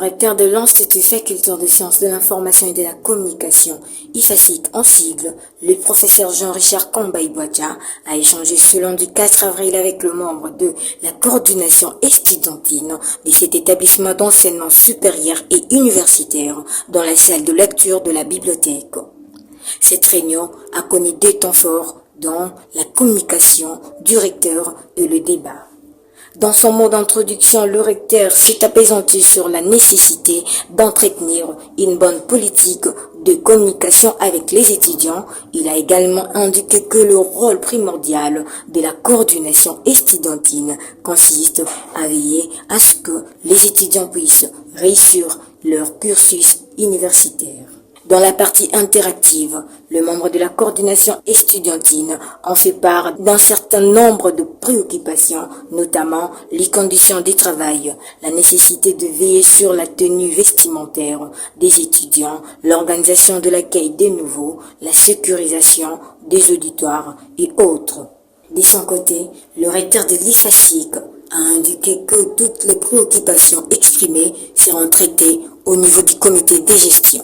recteur de l'Institut facultaire de sciences de l'information et de la communication, IFASIC en sigle, le professeur Jean-Richard Kambayi-Bouatia, a échangé ce lundi 4 avril avec le membre de la coordination estudiantine de cet établissement d'enseignement supérieur et universitaire dans la salle de lecture de la bibliothèque. Cette réunion a connu des temps forts dans la communication du recteur et le débat. Dans son mot d'introduction, le recteur s'est apaisanté sur la nécessité d'entretenir une bonne politique de communication avec les étudiants. Il a également indiqué que le rôle primordial de la coordination estudiantine consiste à veiller à ce que les étudiants puissent réussir leur cursus universitaire. Dans la partie interactive, le membre de la coordination estudiantine en fait part d'un certain nombre de préoccupations, notamment les conditions de travail, la nécessité de veiller sur la tenue vestimentaire des étudiants, l'organisation de l'accueil des nouveaux, la sécurisation des auditoires et autres. De son côté, le recteur de l'IFASIC a indiqué que toutes les préoccupations exprimées seront traitées au niveau du comité de gestion.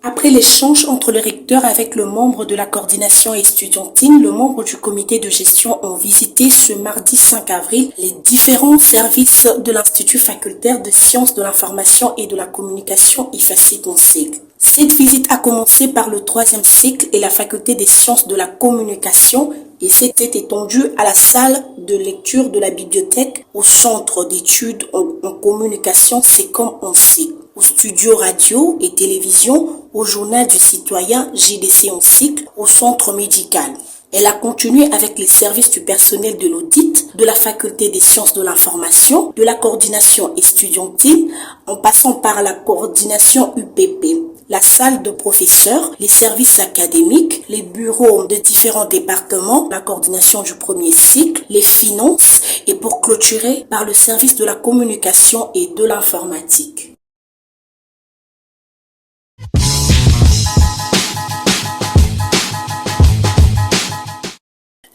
Après l'échange entre le recteur avec le membre de la coordination estudiantine, le membre du comité de gestion ont visité ce mardi 5 avril les différents services de l'Institut facultaire de sciences de l'information et de la communication IFASIC en sigle. Cette visite a commencé par le 3e cycle et la faculté des sciences de la communication et s'était étendue à la salle de lecture de la bibliothèque, au centre d'études en communication SECOM en sigle, au studio radio et télévision, au journal du citoyen JDC en cycle, au centre médical. Elle a continué avec les services du personnel de l'audit, de la faculté des sciences de l'information, de la coordination estudiantine, en passant par la coordination UPP, la salle de professeurs, les services académiques, les bureaux de différents départements, la coordination du premier cycle, les finances et pour clôturer par le service de la communication et de l'informatique.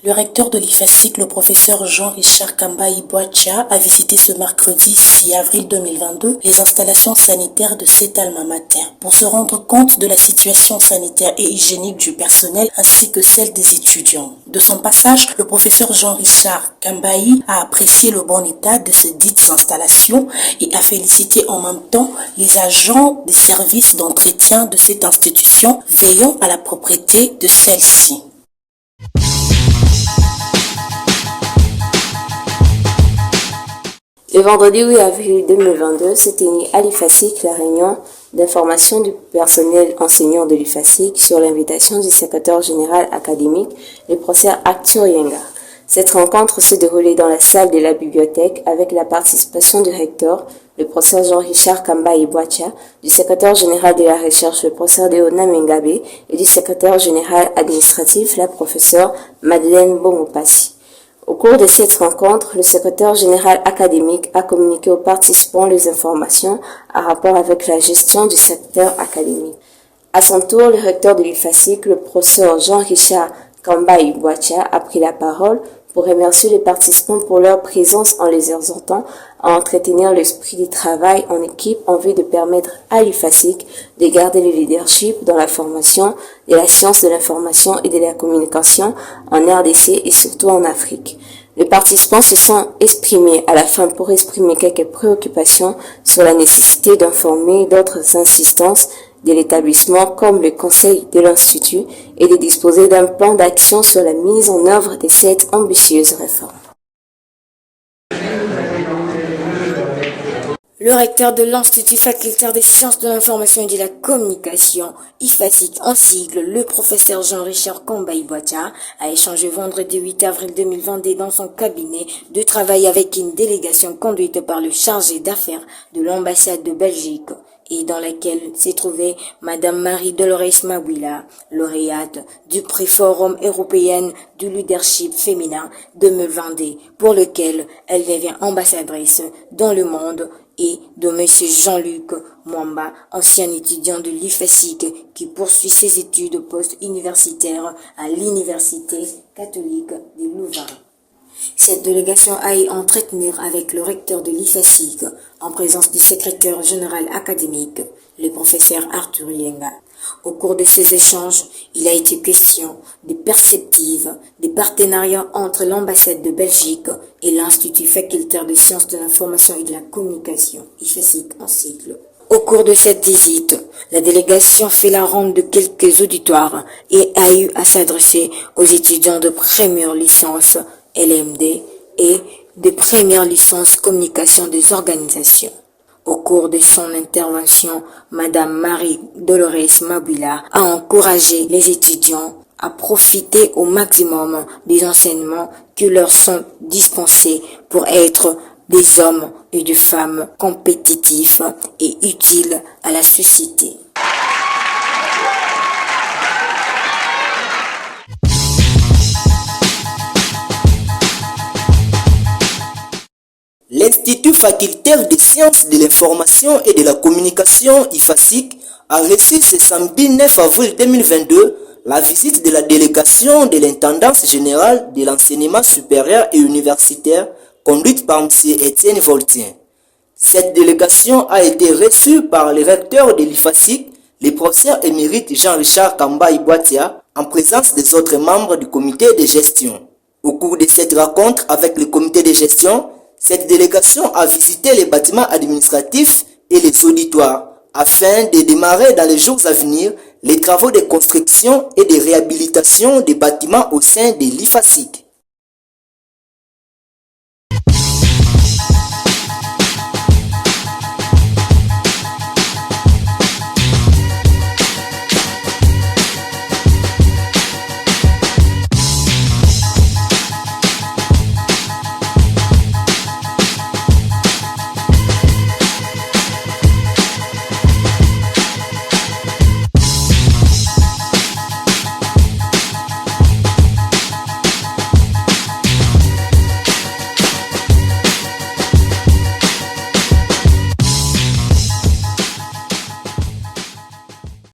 Le recteur de l'IFASIC, le professeur Jean-Richard Kambayi-Bouatia, a visité ce mercredi 6 avril 2022 les installations sanitaires de cet alma mater pour se rendre compte de la situation sanitaire et hygiénique du personnel ainsi que celle des étudiants. De son passage, le professeur Jean-Richard Kambayi a apprécié le bon état de ces dites installations et a félicité en même temps les agents des services d'entretien de cette institution veillant à la propreté de celle-ci. Le vendredi 8 avril 2022 s'est tenue à l'IFASIC la réunion d'information du personnel enseignant de l'IFASIC sur l'invitation du secrétaire général académique, le professeur Arthur Yenga. Cette rencontre s'est déroulée dans la salle de la bibliothèque avec la participation du recteur, le professeur Jean-Richard Kambayi-Bouatia, du secrétaire général de la recherche, le professeur Deona Mengabe, et du secrétaire général administratif, la professeure Madeleine Bomopassi. Au cours de cette rencontre, le secrétaire général académique a communiqué aux participants les informations en rapport avec la gestion du secteur académique. À son tour, le recteur de l'IFASIC, le professeur Jean-Richard Kambayi-Bouatia, a pris la parole pour remercier les participants pour leur présence en les exhortant à entretenir l'esprit du travail en équipe en vue de permettre à l'IFASIC de garder le leadership dans la formation de la science de l'information et de la communication en RDC et surtout en Afrique. Les participants se sont exprimés à la fin pour exprimer quelques préoccupations sur la nécessité d'informer d'autres insistances de l'établissement comme le conseil de l'Institut et de disposer d'un plan d'action sur la mise en œuvre de cette ambitieuse réforme. Le recteur de l'Institut facultaire des sciences de l'information et de la communication, IFASIC en sigle, le professeur Jean-Richard Kambayi-Bouatia, a échangé vendredi 8 avril 2022 dans son cabinet de travail avec une délégation conduite par le chargé d'affaires de l'ambassade de Belgique et dans laquelle s'est trouvée Madame Marie-Dolores Mawila, lauréate du prix Forum européen du leadership féminin 2022, pour lequel elle devient ambassadrice dans le monde, et de M. Jean-Luc Mwamba, ancien étudiant de l'IFASIC qui poursuit ses études post-universitaires à l'Université catholique de Louvain. Cette délégation a eu à entretenir avec le recteur de l'IFASIC, en présence du secrétaire général académique, le professeur Arthur Yenga. Au cours de ces échanges, il a été question des perspectives, des partenariats entre l'ambassade de Belgique et l'Institut facultaire de sciences de l'information et de la communication, IFASIC en sigle. Au cours de cette visite, la délégation fait la ronde de quelques auditoires et a eu à s'adresser aux étudiants de première licence LMD et de première licence communication des organisations. Au cours de son intervention, Madame Marie Dolores Mabula a encouragé les étudiants à profiter au maximum des enseignements qui leur sont dispensés pour être des hommes et des femmes compétitifs et utiles à la société. L'Institut facultaire des sciences de l'information et de la communication IFASIC a reçu ce samedi 9 avril 2022 la visite de la délégation de l'intendance générale de l'enseignement supérieur et universitaire conduite par M. Étienne Voltien. Cette délégation a été reçue par le recteur de l'IFASIC, le professeur émérite Jean-Richard Kambaï Boatia, en présence des autres membres du comité de gestion. Au cours de cette rencontre avec le comité de gestion, cette délégation a visité les bâtiments administratifs et les auditoires afin de démarrer dans les jours à venir les travaux de construction et de réhabilitation des bâtiments au sein de l'IFASIC.